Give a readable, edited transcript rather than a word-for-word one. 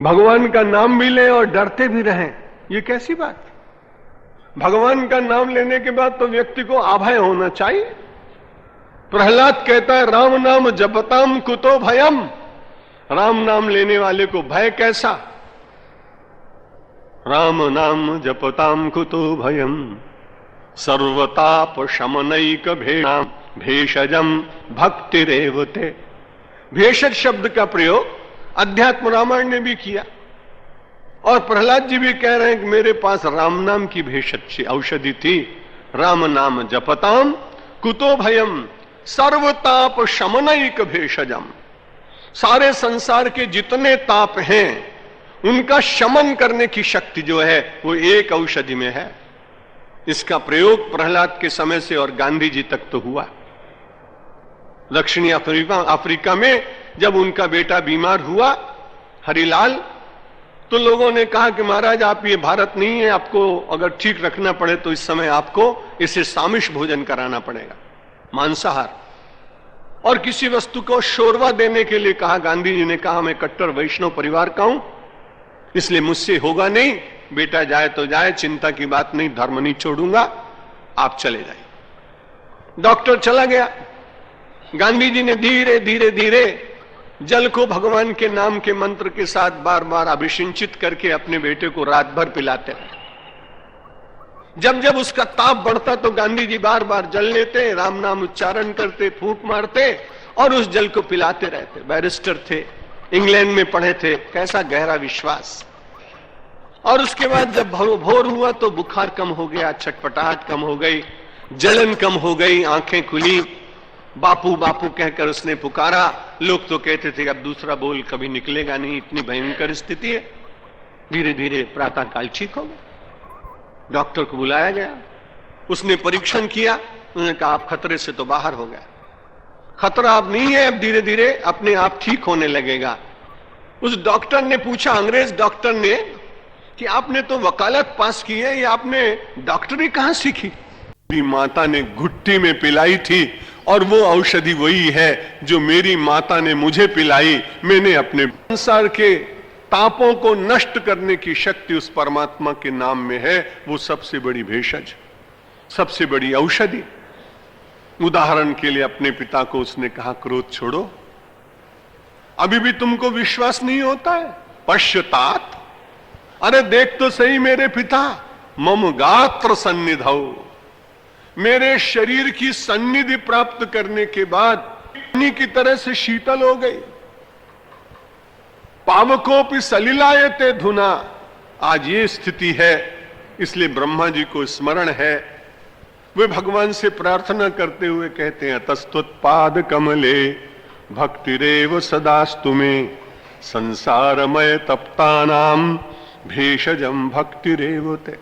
भगवान का नाम भी लें और डरते भी रहें, ये कैसी बात? भगवान का नाम लेने के बाद तो व्यक्ति को अभय होना चाहिए। प्रहलाद कहता है राम नाम जपताम कुतो भयम, राम नाम लेने वाले को भय कैसा? राम नाम जपताम कुतो भयम सर्वताप शमनैक भेषजम भक्तिरेवते। भेषज शब्द का प्रयोग अध्यात्म रामायण ने भी किया और प्रहलाद जी भी कह रहे हैं कि मेरे पास राम नाम की भेषज औषधि थी। राम नाम जपताम कुतो भयम सर्वताप शमनैक भेषजम। सारे संसार के जितने ताप हैं उनका शमन करने की शक्ति जो है वो एक औषधि में है। इसका प्रयोग प्रहलाद के समय से और गांधी जी तक तो हुआ। दक्षिणी अफ्रीका में जब उनका बेटा बीमार हुआ हरिलाल, तो लोगों ने कहा कि महाराज आप ये भारत नहीं है, आपको अगर ठीक रखना पड़े तो इस समय आपको इसे सामिष भोजन कराना पड़ेगा, मांसाहार। और किसी वस्तु को शोरवा देने के लिए कहा। गांधी जी ने कहा मैं कट्टर वैष्णव परिवार का हूं, इसलिए मुझसे होगा नहीं, बेटा जाए तो जाए, चिंता की बात नहीं, धर्म नहीं छोड़ूंगा, आप चले जाइए। डॉक्टर चला गया। गांधी जी ने धीरे धीरे धीरे जल को भगवान के नाम के मंत्र के साथ बार बार अभिषिंचित करके अपने बेटे को रात भर पिलाते रहे। जब जब उसका ताप बढ़ता तो गांधी जी बार बार जल लेते, राम नाम उच्चारण करते, फूंक मारते और उस जल को पिलाते रहते। बैरिस्टर थे, इंग्लैंड में पढ़े थे, कैसा गहरा विश्वास। और उसके बाद जब भोर हुआ तो बुखार कम हो गया, छटपटाहट कम हो गई, जलन कम हो गई, आंखें खुली। बापू बापू कहकर उसने पुकारा। लोग तो कहते थे अब दूसरा बोल कभी निकलेगा नहीं, इतनी भयंकर स्थिति है। धीरे धीरे प्रातःकाल ठीक हो गया। डॉक्टर को बुलाया गया, उसने परीक्षण किया, उन्होंने कहा आप खतरे से तो बाहर हो गया, खतरा अब नहीं है, अब धीरे धीरे अपने आप ठीक होने लगेगा। उस डॉक्टर ने पूछा, अंग्रेज डॉक्टर ने, कि आपने तो वकालत पास की है, ये आपने डॉक्टरी कहां सीखी? मेरी माता ने घुट्टी में पिलाई थी और वो औषधि वही है जो मेरी माता ने मुझे पिलाई। मैंने अपने संसार के तापों को नष्ट करने की शक्ति उस परमात्मा के नाम में है। वो सबसे बड़ी भेषज, सबसे बड़ी औषधि। उदाहरण के लिए अपने पिता को उसने कहा क्रोध छोड़ो। अभी भी तुमको विश्वास नहीं होता है? पश्चाताप, अरे देख तो सही मेरे पिता, मम गात्र सन्निधौ, मेरे शरीर की सन्निधि प्राप्त करने के बाद पानी की तरह से शीतल हो गई। पावकोपि सलिलायते धुना, आज ये स्थिति है। इसलिए ब्रह्मा जी को स्मरण है, वे भगवान से प्रार्थना करते हुए कहते हैं तस्तुत्पाद कमले भक्तिरेव सदास्तु मे संसारमय तप्तानाम भेषजम भक्तिरेवते।